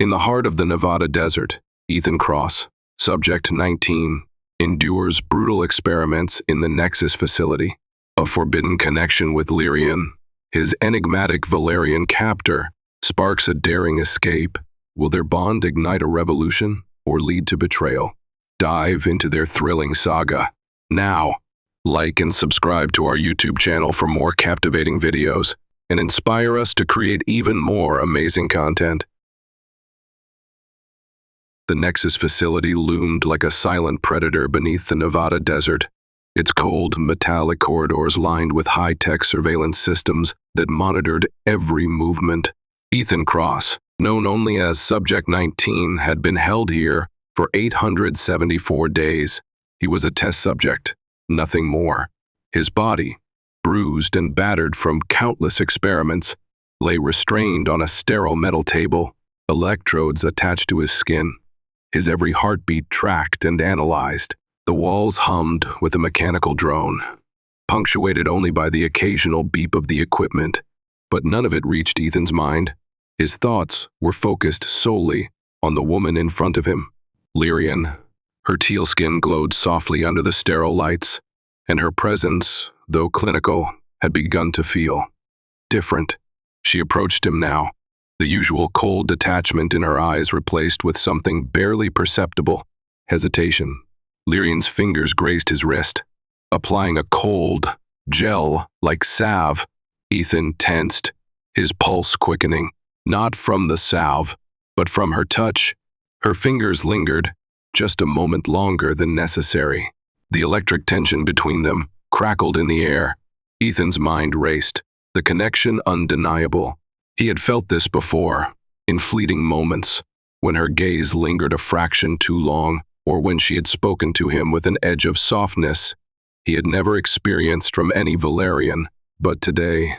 In the heart of the Nevada desert, Ethan Cross, Subject 19, endures brutal experiments in the Nexus Facility. A forbidden connection with Lirien, his enigmatic Velarian captor, sparks a daring escape. Will their bond ignite a revolution or lead to betrayal? Dive into their thrilling saga now. Like and subscribe to our YouTube channel for more captivating videos and inspire us to create even more amazing content. The Nexus Facility loomed like a silent predator beneath the Nevada desert, its cold, metallic corridors lined with high-tech surveillance systems that monitored every movement. Ethan Cross, known only as Subject 19, had been held here for 874 days. He was a test subject, nothing more. His body, bruised and battered from countless experiments, lay restrained on a sterile metal table, electrodes attached to his skin. His every heartbeat tracked and analyzed. The walls hummed with a mechanical drone, punctuated only by the occasional beep of the equipment, but none of it reached Ethan's mind. His thoughts were focused solely on the woman in front of him, Lirien. Her teal skin glowed softly under the sterile lights, and her presence, though clinical, had begun to feel different. She approached him now, the usual cold detachment in her eyes replaced with something barely perceptible, hesitation. Lirien's fingers grazed his wrist, applying a cold gel like salve. Ethan tensed, his pulse quickening, not from the salve, but from her touch. Her fingers lingered, just a moment longer than necessary. The electric tension between them crackled in the air. Ethan's mind raced, the connection undeniable. He had felt this before, in fleeting moments, when her gaze lingered a fraction too long, or when she had spoken to him with an edge of softness he had never experienced from any Velarian. But today,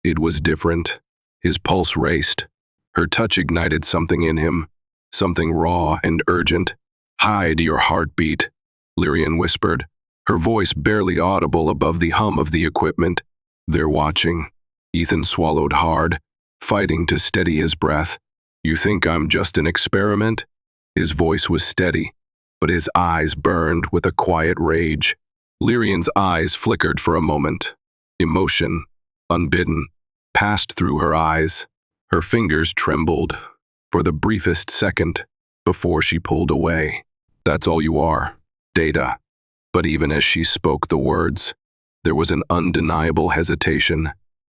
it was different. His pulse raced. Her touch ignited something in him, something raw and urgent. "Hide your heartbeat," Lirien whispered, her voice barely audible above the hum of the equipment. "They're watching." Ethan swallowed hard, fighting to steady his breath. "You think I'm just an experiment?" His voice was steady, but his eyes burned with a quiet rage. Lirien's eyes flickered for a moment. Emotion, unbidden, passed through her eyes. Her fingers trembled for the briefest second before she pulled away. "That's all you are, data." But even as she spoke the words, there was an undeniable hesitation.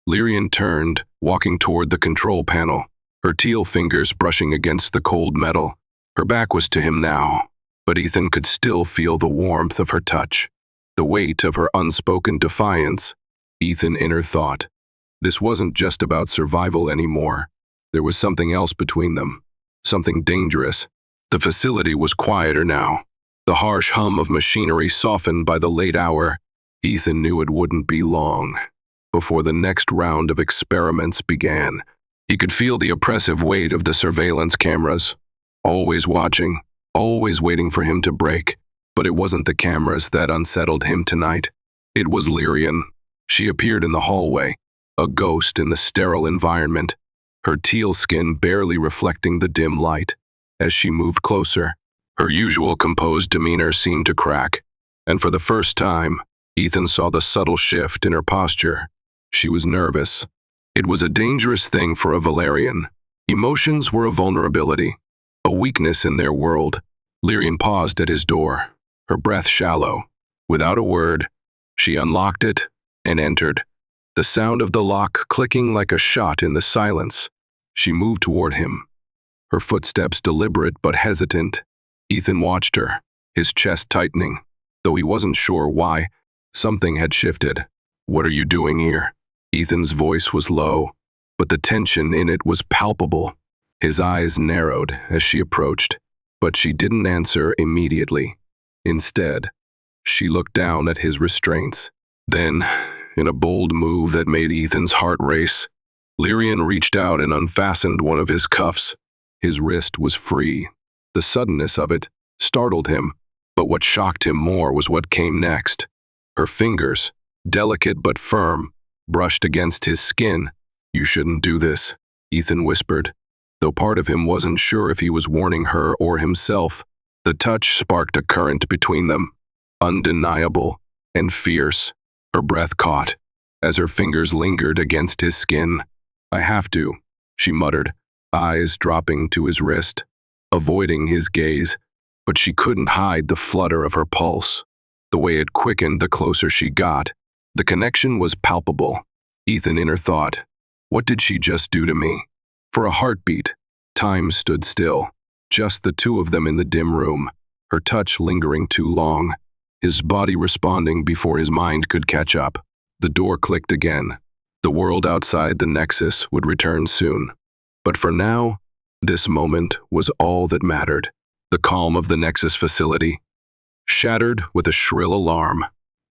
Lirien turned, walking toward the control panel, her teal fingers brushing against the cold metal. Her back was to him now, but Ethan could still feel the warmth of her touch, the weight of her unspoken defiance. Ethan inner thought, this wasn't just about survival anymore. There was something else between them, something dangerous. The facility was quieter now, the harsh hum of machinery softened by the late hour. Ethan knew it wouldn't be long before the next round of experiments began. He could feel the oppressive weight of the surveillance cameras, always watching, always waiting for him to break. But it wasn't the cameras that unsettled him tonight. It was Lirien. She appeared in the hallway, a ghost in the sterile environment, her teal skin barely reflecting the dim light. As she moved closer, her usual composed demeanor seemed to crack, and for the first time, Ethan saw the subtle shift in her posture. She was nervous. It was a dangerous thing for a Velarian. Emotions were a vulnerability, a weakness in their world. Lirien paused at his door, her breath shallow. Without a word, she unlocked it and entered, the sound of the lock clicking like a shot in the silence. She moved toward him, her footsteps deliberate but hesitant. Ethan watched her, his chest tightening, though he wasn't sure why. Something had shifted. "What are you doing here?" Ethan's voice was low, but the tension in it was palpable. His eyes narrowed as she approached, but she didn't answer immediately. Instead, she looked down at his restraints. Then, in a bold move that made Ethan's heart race, Lirien reached out and unfastened one of his cuffs. His wrist was free. The suddenness of it startled him, but what shocked him more was what came next. Her fingers, delicate but firm, brushed against his skin. "You shouldn't do this," Ethan whispered, Though part of him wasn't sure if he was warning her or himself, the touch sparked a current between them, undeniable and fierce. Her breath caught as her fingers lingered against his skin. "I have to," she muttered, eyes dropping to his wrist, avoiding his gaze, but she couldn't hide the flutter of her pulse. The way it quickened the closer she got. The connection was palpable. Ethan inner thought, what did she just do to me? For a heartbeat, time stood still. Just the two of them in the dim room, her touch lingering too long, his body responding before his mind could catch up. The door clicked again. The world outside the Nexus would return soon. But for now, this moment was all that mattered. The calm of the Nexus Facility shattered with a shrill alarm.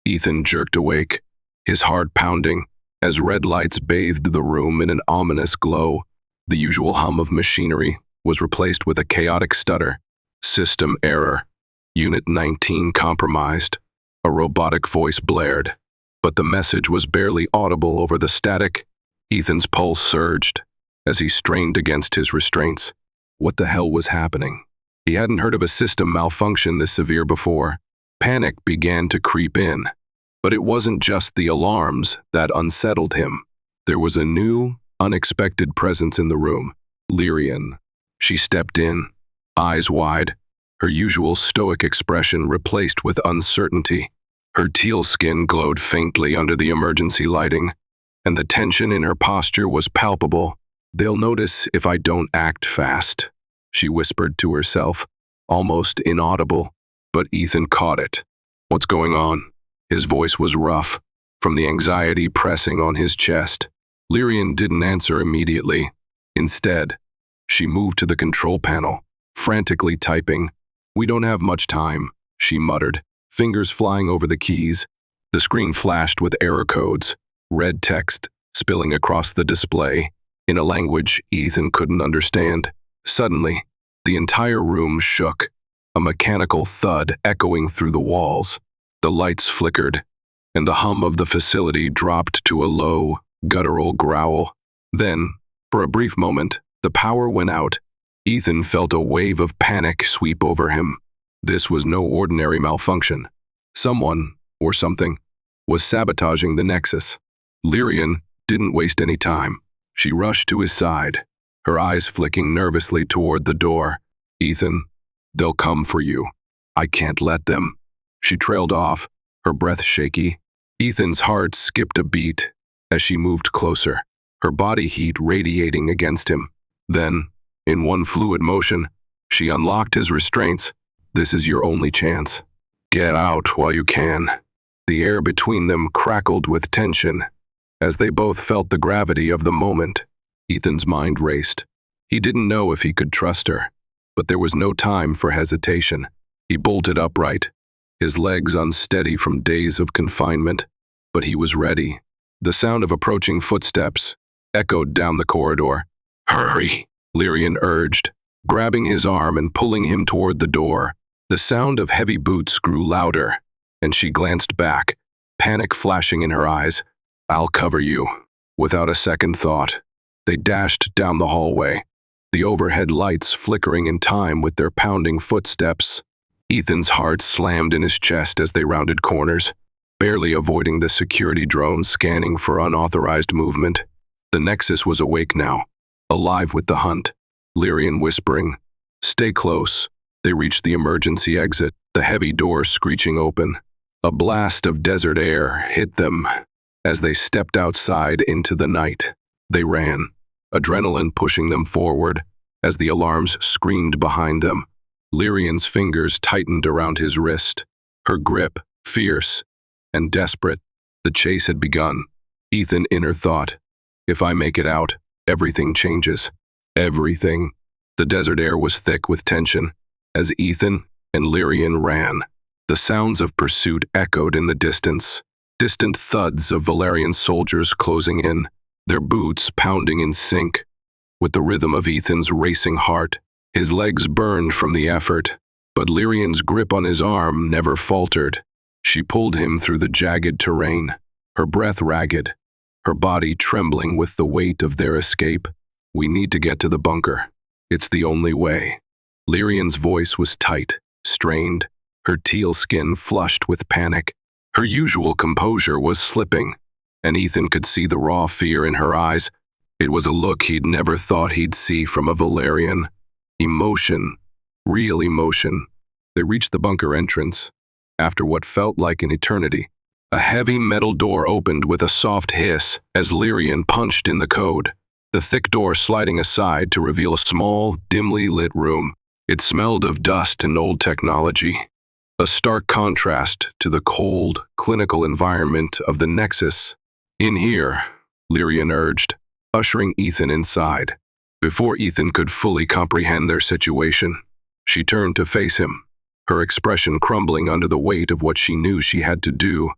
Ethan jerked awake, his heart pounding, as red lights bathed the room in an ominous glow. The usual hum of machinery was replaced with a chaotic stutter. "System error. Unit 19 compromised." A robotic voice blared, but the message was barely audible over the static. Ethan's pulse surged as he strained against his restraints. What the hell was happening? He hadn't heard of a system malfunction this severe before. Panic began to creep in. But it wasn't just the alarms that unsettled him. There was a new, unexpected presence in the room. Lirien. She stepped in, eyes wide, her usual stoic expression replaced with uncertainty. Her teal skin glowed faintly under the emergency lighting, and the tension in her posture was palpable. "They'll notice if I don't act fast," she whispered to herself, almost inaudible, but Ethan caught it. "What's going on?" His voice was rough, from the anxiety pressing on his chest. Lirien didn't answer immediately. Instead, she moved to the control panel, frantically typing. "We don't have much time," she muttered, fingers flying over the keys. The screen flashed with error codes, red text spilling across the display, in a language Ethan couldn't understand. Suddenly, the entire room shook, a mechanical thud echoing through the walls. The lights flickered, and the hum of the facility dropped to a low, guttural growl. Then, for a brief moment, the power went out. Ethan felt a wave of panic sweep over him. This was no ordinary malfunction. Someone, or something, was sabotaging the Nexus. Lirien didn't waste any time. She rushed to his side, her eyes flicking nervously toward the door. "Ethan, they'll come for you. I can't let them." She trailed off, her breath shaky. Ethan's heart skipped a beat as she moved closer, her body heat radiating against him. Then, in one fluid motion, she unlocked his restraints. "This is your only chance. Get out while you can." The air between them crackled with tension. As they both felt the gravity of the moment, Ethan's mind raced. He didn't know if he could trust her, but there was no time for hesitation. He bolted upright, his legs unsteady from days of confinement, but he was ready. The sound of approaching footsteps echoed down the corridor. "Hurry," Lirien urged, grabbing his arm and pulling him toward the door. The sound of heavy boots grew louder, and she glanced back, panic flashing in her eyes. "I'll cover you." Without a second thought, they dashed down the hallway, the overhead lights flickering in time with their pounding footsteps. Ethan's heart slammed in his chest as they rounded corners, barely avoiding the security drones scanning for unauthorized movement. The Nexus was awake now, alive with the hunt. Lirien whispering, "Stay close." They reached the emergency exit, the heavy door screeching open. A blast of desert air hit them as they stepped outside into the night. They ran, adrenaline pushing them forward as the alarms screamed behind them. Lirien's fingers tightened around his wrist, her grip fierce and desperate. The chase had begun. Ethan inner thought, "If I make it out, everything changes." Everything. The desert air was thick with tension as Ethan and Lirien ran. The sounds of pursuit echoed in the distance, distant thuds of Velarian soldiers closing in, their boots pounding in sync with the rhythm of Ethan's racing heart. His legs burned from the effort, but Lirien's grip on his arm never faltered. She pulled him through the jagged terrain, her breath ragged, her body trembling with the weight of their escape. "We need to get to the bunker," It's the only way. Lirien's voice was tight, strained, her teal skin flushed with panic. Her usual composure was slipping, and Ethan could see the raw fear in her eyes. It was a look he'd never thought he'd see from a Velarian. Emotion. Real emotion. They reached the bunker entrance. After what felt like an eternity, a heavy metal door opened with a soft hiss as Lirien punched in the code, the thick door sliding aside to reveal a small, dimly lit room. It smelled of dust and old technology, a stark contrast to the cold, clinical environment of the Nexus. "In here," Lirien urged, ushering Ethan inside. Before Ethan could fully comprehend their situation, she turned to face him, her expression crumbling under the weight of what she knew she had to do.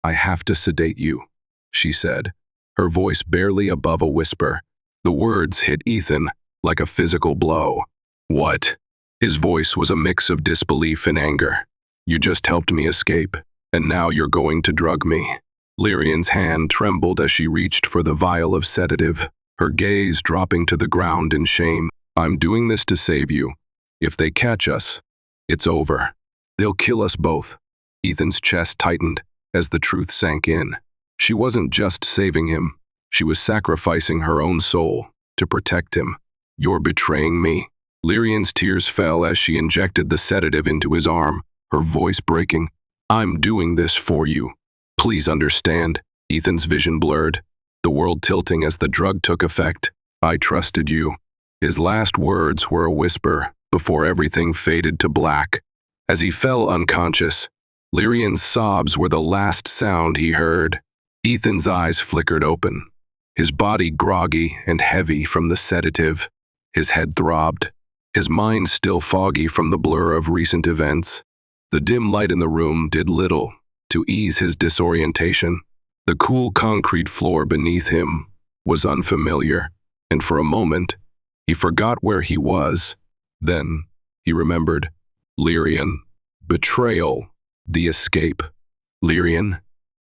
"I have to sedate you," she said, her voice barely above a whisper. The words hit Ethan like a physical blow. "What?" His voice was a mix of disbelief and anger. "You just helped me escape, and now you're going to drug me." Lirien's hand trembled as she reached for the vial of sedative, her gaze dropping to the ground in shame. "I'm doing this to save you. If they catch us, it's over. They'll kill us both." Ethan's chest tightened as the truth sank in. She wasn't just saving him. She was sacrificing her own soul to protect him. "You're betraying me." Lirien's tears fell as she injected the sedative into his arm, her voice breaking. "I'm doing this for you. Please understand." Ethan's vision blurred, the world tilting as the drug took effect. "I trusted you." His last words were a whisper before everything faded to black. As he fell unconscious, Lirien's sobs were the last sound he heard. Ethan's eyes flickered open, his body groggy and heavy from the sedative. His head throbbed, his mind still foggy from the blur of recent events. The dim light in the room did little to ease his disorientation. The cool concrete floor beneath him was unfamiliar, and for a moment, he forgot where he was. Then, he remembered. Lirien. Betrayal. The escape. "Lirien,"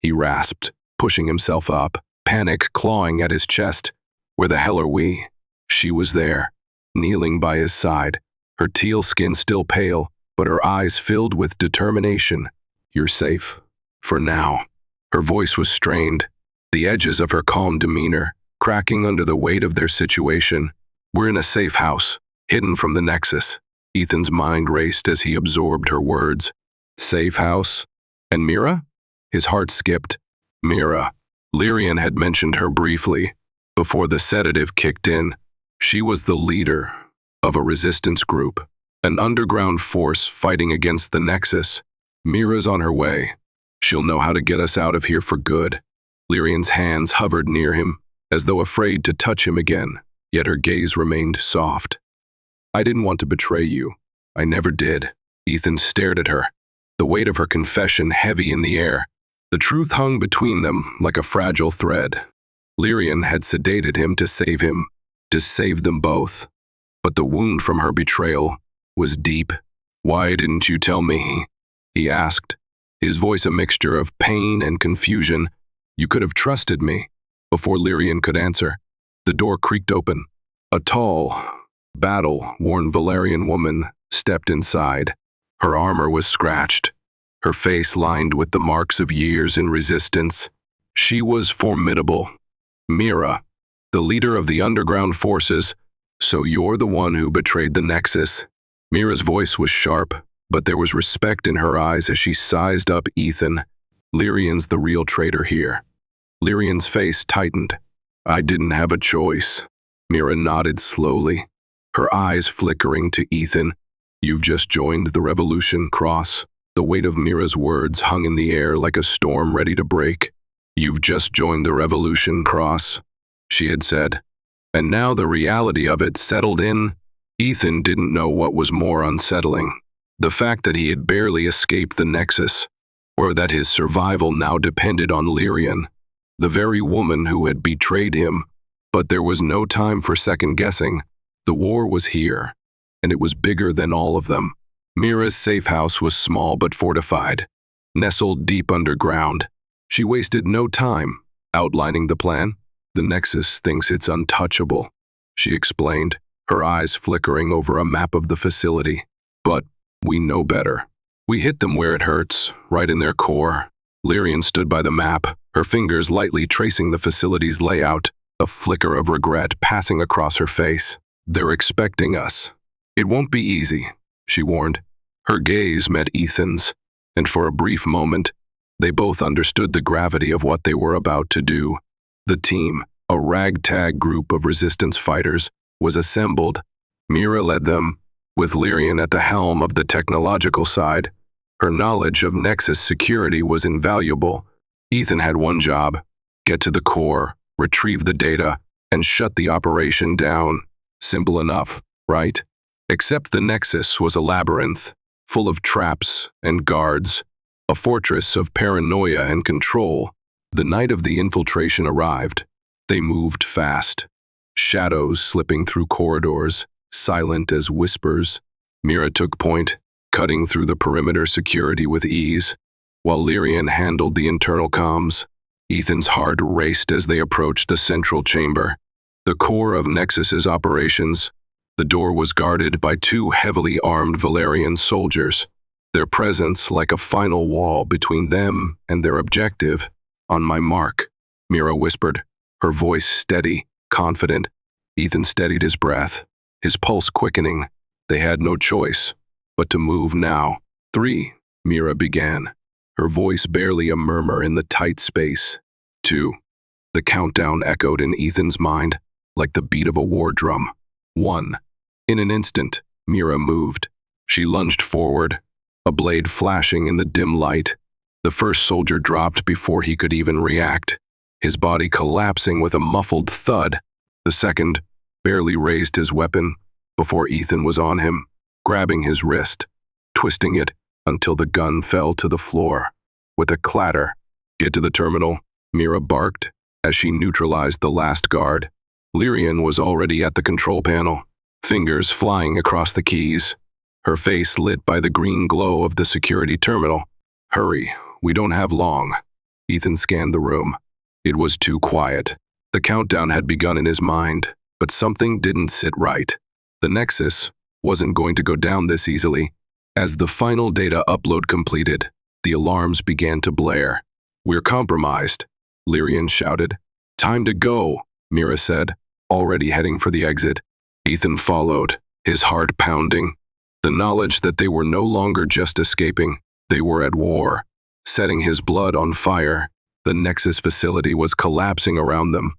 he rasped, pushing himself up, panic clawing at his chest. "Where the hell are we?" She was there, kneeling by his side, her teal skin still pale, but her eyes filled with determination. "You're safe. For now." Her voice was strained, the edges of her calm demeanor cracking under the weight of their situation. "We're in a safe house, hidden from the Nexus." Ethan's mind raced as he absorbed her words. Safe house? And Mira? His heart skipped. Mira. Lirien had mentioned her briefly, before the sedative kicked in. She was the leader of a resistance group, an underground force fighting against the Nexus. Mira's on her way. She'll know how to get us out of here for good. Lirien's hands hovered near him, as though afraid to touch him again, yet her gaze remained soft. "I didn't want to betray you. I never did." Ethan stared at her, the weight of her confession heavy in the air. The truth hung between them like a fragile thread. Lirien had sedated him to save them both. But the wound from her betrayal was deep. "Why didn't you tell me?" he asked, his voice a mixture of pain and confusion. "You could have trusted me." Before Lirien could answer, the door creaked open. A tall, battle-worn Velarian woman stepped inside. Her armor was scratched, her face lined with the marks of years in resistance. She was formidable. "Mira, the leader of the underground forces, so you're the one who betrayed the Nexus." Mira's voice was sharp, but there was respect in her eyes as she sized up Ethan. "Lirien's the real traitor here." Lirien's face tightened. "I didn't have a choice." Mira nodded slowly, her eyes flickering to Ethan. "You've just joined the Revolution, Cross." The weight of Mira's words hung in the air like a storm ready to break. "You've just joined the Revolution, Cross," she had said. And now the reality of it settled in. Ethan didn't know what was more unsettling. The fact that he had barely escaped the Nexus, or that his survival now depended on Lirien, the very woman who had betrayed him. But there was no time for second-guessing. The war was here, and it was bigger than all of them. Mira's safe house was small but fortified, nestled deep underground. She wasted no time outlining the plan. "The Nexus thinks it's untouchable," she explained, her eyes flickering over a map of the facility. But we know better. We hit them where it hurts, right in their core. Lirien stood by the map, her fingers lightly tracing the facility's layout, a flicker of regret passing across her face. They're expecting us. It won't be easy, she warned. Her gaze met Ethan's, and for a brief moment, they both understood the gravity of what they were about to do. The team, a ragtag group of resistance fighters, was assembled. Mira led them, with Lirien at the helm of the technological side. Her knowledge of Nexus security was invaluable. Ethan had one job: get to the core, retrieve the data, and shut the operation down. Simple enough, right? Except the Nexus was a labyrinth, full of traps and guards, a fortress of paranoia and control. The night of the infiltration arrived. They moved fast, shadows slipping through corridors, silent as whispers. Mira took point, cutting through the perimeter security with ease, while Lirien handled the internal comms. Ethan's heart raced as they approached the central chamber, the core of Nexus's operations. The door was guarded by two heavily armed Velarian soldiers, their presence like a final wall between them and their objective. On my mark, Mira whispered, her voice steady, confident. Ethan steadied his breath, his pulse quickening. They had no choice but to move now. 3, Mira began, her voice barely a murmur in the tight space. 2. The countdown echoed in Ethan's mind like the beat of a war drum. 1. In an instant, Mira moved. She lunged forward, a blade flashing in the dim light. The first soldier dropped before he could even react, his body collapsing with a muffled thud. The second barely raised his weapon before Ethan was on him, grabbing his wrist, twisting it until the gun fell to the floor. With a clatter, "Get to the terminal," Mira barked as she neutralized the last guard. Lirien was already at the control panel, fingers flying across the keys, her face lit by the green glow of the security terminal. "Hurry, we don't have long." Ethan scanned the room. It was too quiet. The countdown had begun in his mind, but something didn't sit right. The Nexus wasn't going to go down this easily. As the final data upload completed, the alarms began to blare. "We're compromised," Lirien shouted. "Time to go," Mira said, already heading for the exit. Ethan followed, his heart pounding. The knowledge that they were no longer just escaping, they were at war, setting his blood on fire. The Nexus facility was collapsing around them.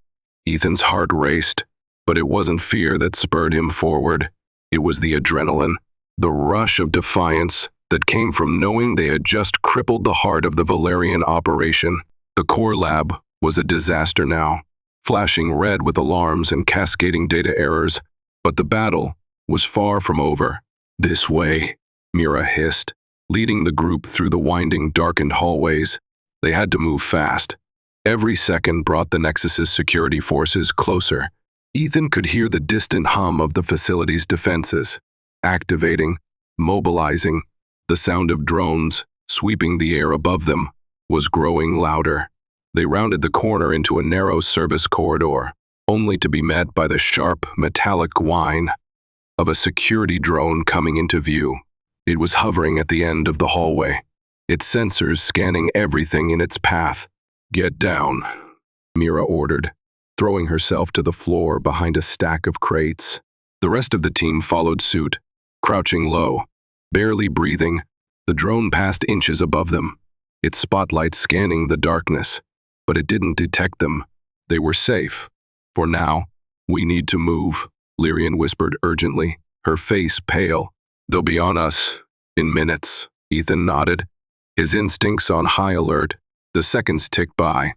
Ethan's heart raced, but it wasn't fear that spurred him forward. It was the adrenaline, the rush of defiance that came from knowing they had just crippled the heart of the Velarian operation. The core lab was a disaster now, flashing red with alarms and cascading data errors, but the battle was far from over. "This way," Mira hissed, leading the group through the winding, darkened hallways. They had to move fast. Every second brought the Nexus's security forces closer. Ethan could hear the distant hum of the facility's defenses, activating, mobilizing. The sound of drones, sweeping the air above them, was growing louder. They rounded the corner into a narrow service corridor, only to be met by the sharp, metallic whine of a security drone coming into view. It was hovering at the end of the hallway, its sensors scanning everything in its path. "Get down," Mira ordered, throwing herself to the floor behind a stack of crates. The rest of the team followed suit, crouching low, barely breathing. The drone passed inches above them, its spotlight scanning the darkness, but it didn't detect them. They were safe. "For now, we need to move," Lirien whispered urgently, her face pale. "They'll be on us in minutes," Ethan nodded, his instincts on high alert. The seconds ticked by,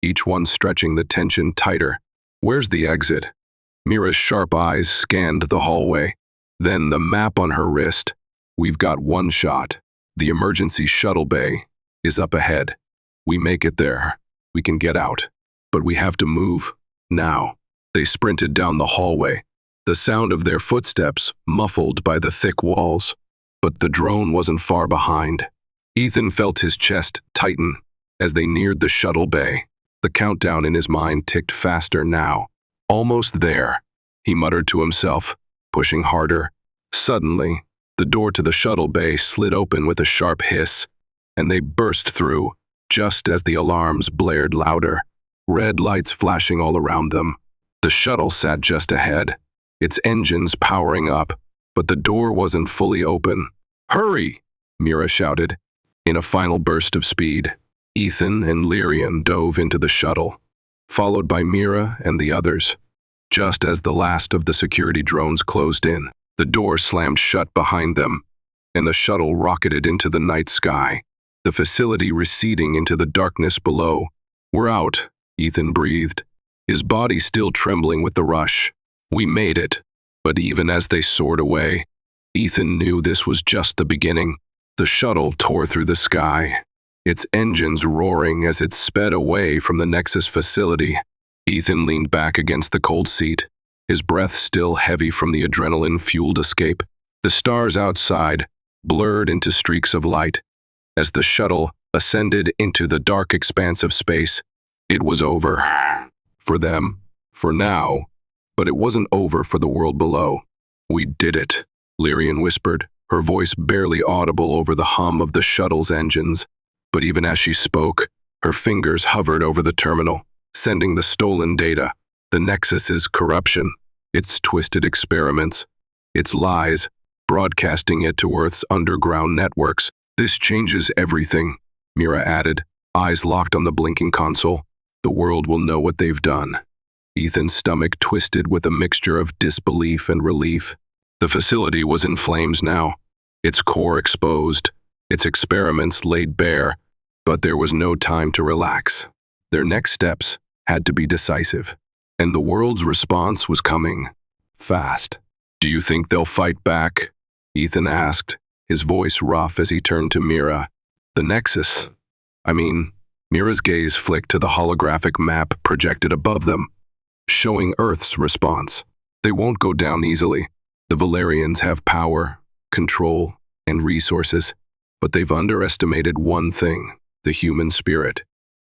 each one stretching the tension tighter. "Where's the exit?" Mira's sharp eyes scanned the hallway, then the map on her wrist. "We've got one shot. The emergency shuttle bay is up ahead. We make it there, we can get out. But we have to move, now." They sprinted down the hallway, the sound of their footsteps muffled by the thick walls. But the drone wasn't far behind. Ethan felt his chest tighten as they neared the shuttle bay. The countdown in his mind ticked faster now. "Almost there," he muttered to himself, pushing harder. Suddenly, the door to the shuttle bay slid open with a sharp hiss, and they burst through, just as the alarms blared louder, red lights flashing all around them. The shuttle sat just ahead, its engines powering up, but the door wasn't fully open. "Hurry!" Mira shouted. In a final burst of speed, Ethan and Lirien dove into the shuttle, followed by Mira and the others. Just as the last of the security drones closed in, the door slammed shut behind them, and the shuttle rocketed into the night sky, the facility receding into the darkness below. "We're out," Ethan breathed, his body still trembling with the rush. "We made it." But even as they soared away, Ethan knew this was just the beginning. The shuttle tore through the sky, its engines roaring as it sped away from the Nexus Facility. Ethan leaned back against the cold seat, his breath still heavy from the adrenaline-fueled escape. The stars outside blurred into streaks of light. As the shuttle ascended into the dark expanse of space, it was over. For them, for now, but it wasn't over for the world below. "We did it," Lirien whispered, her voice barely audible over the hum of the shuttle's engines. But even as she spoke, her fingers hovered over the terminal, sending the stolen data, the Nexus's corruption, its twisted experiments, its lies, broadcasting it to Earth's underground networks. "This changes everything," Mira added, eyes locked on the blinking console. "The world will know what they've done." Ethan's stomach twisted with a mixture of disbelief and relief. The facility was in flames now, its core exposed, its experiments laid bare, but there was no time to relax. Their next steps had to be decisive, and the world's response was coming fast. "Do you think they'll fight back?" Ethan asked, his voice rough as he turned to Mira. "The Nexus? Mira's gaze flicked to the holographic map projected above them, showing Earth's response. "They won't go down easily. The Velarians have power, control, and resources, but they've underestimated one thing: the human spirit."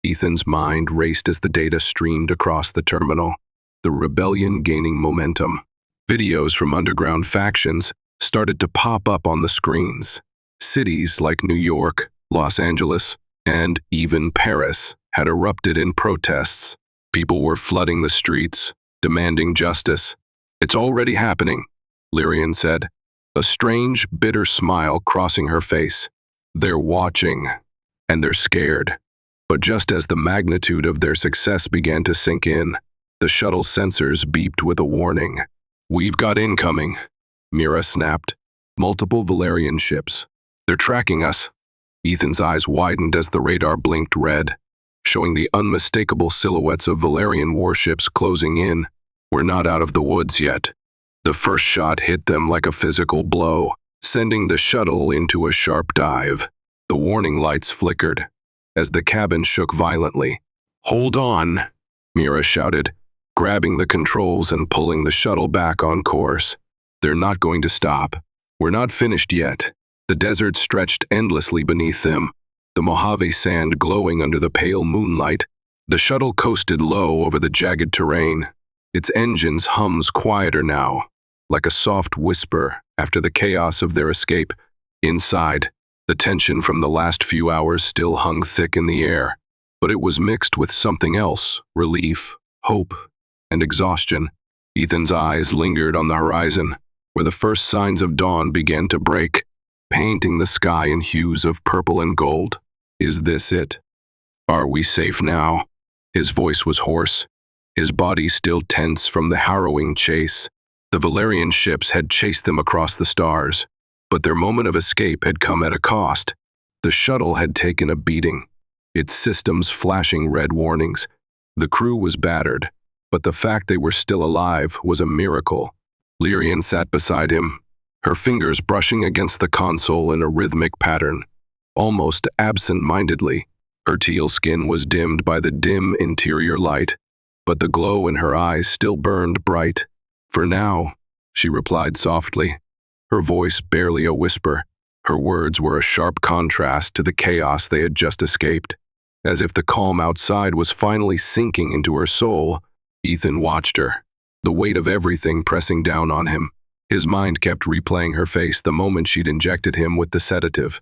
Ethan's mind raced as the data streamed across the terminal, the rebellion gaining momentum. Videos from underground factions started to pop up on the screens. Cities like New York, Los Angeles, and even Paris had erupted in protests. People were flooding the streets, demanding justice. "It's already happening," Lirien said, a strange, bitter smile crossing her face. "They're watching, and they're scared." But just as the magnitude of their success began to sink in, the shuttle sensors beeped with a warning. "We've got incoming," Mira snapped. "Multiple Velarian ships. They're tracking us." Ethan's eyes widened as the radar blinked red, showing the unmistakable silhouettes of Velarian warships closing in. "We're not out of the woods yet." The first shot hit them like a physical blow, sending the shuttle into a sharp dive. The warning lights flickered as the cabin shook violently. "Hold on," Mira shouted, grabbing the controls and pulling the shuttle back on course. "They're not going to stop. We're not finished yet." The desert stretched endlessly beneath them, the Mojave sand glowing under the pale moonlight. The shuttle coasted low over the jagged terrain, its engines' hums quieter now, like a soft whisper after the chaos of their escape. Inside, the tension from the last few hours still hung thick in the air, but it was mixed with something else: relief, hope, and exhaustion. Ethan's eyes lingered on the horizon, where the first signs of dawn began to break, painting the sky in hues of purple and gold. "Is this it? Are we safe now?" His voice was hoarse, his body still tense from the harrowing chase. The Velarian ships had chased them across the stars, but their moment of escape had come at a cost. The shuttle had taken a beating, its systems flashing red warnings. The crew was battered, but the fact they were still alive was a miracle. Lirien sat beside him, her fingers brushing against the console in a rhythmic pattern. Almost absent-mindedly, her teal skin was dimmed by the dim interior light, but the glow in her eyes still burned bright. "For now," she replied softly, her voice barely a whisper. Her words were a sharp contrast to the chaos they had just escaped. As if the calm outside was finally sinking into her soul, Ethan watched her, the weight of everything pressing down on him, His mind kept replaying her face the moment she'd injected him with the sedative.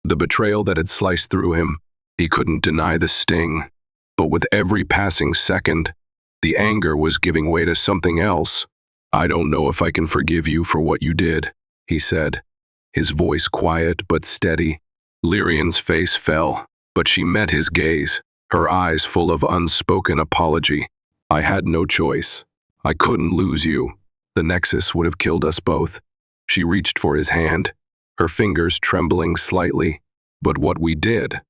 The betrayal that had sliced through him. He couldn't deny the sting. But with every passing second, the anger was giving way to something else. "I don't know if I can forgive you for what you did," he said, his voice quiet but steady. Lirien's face fell, but she met his gaze, her eyes full of unspoken apology. "I had no choice. I couldn't lose you. The Nexus would have killed us both." She reached for his hand, her fingers trembling slightly. "But what we did,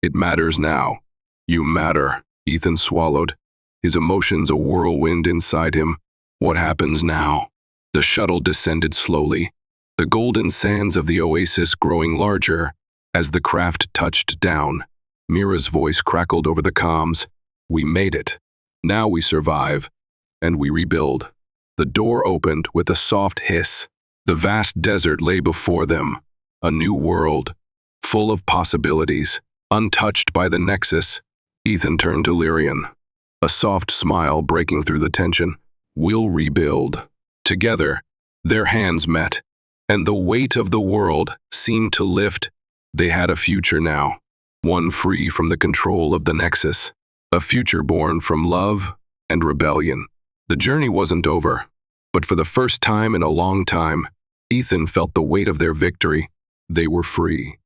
it matters now." "You matter," Ethan swallowed, his emotions a whirlwind inside him. "What happens now?" The shuttle descended slowly, the golden sands of the oasis growing larger as the craft touched down. Mira's voice crackled over the comms. "We made it. Now we survive, and we rebuild." The door opened with a soft hiss. The vast desert lay before them, a new world, full of possibilities, untouched by the Nexus. Ethan turned to Lirien, a soft smile breaking through the tension. "We'll rebuild." Together, their hands met, and the weight of the world seemed to lift. They had a future now, one free from the control of the Nexus, a future born from love and rebellion. The journey wasn't over, but for the first time in a long time, Ethan felt the weight of their victory. They were free.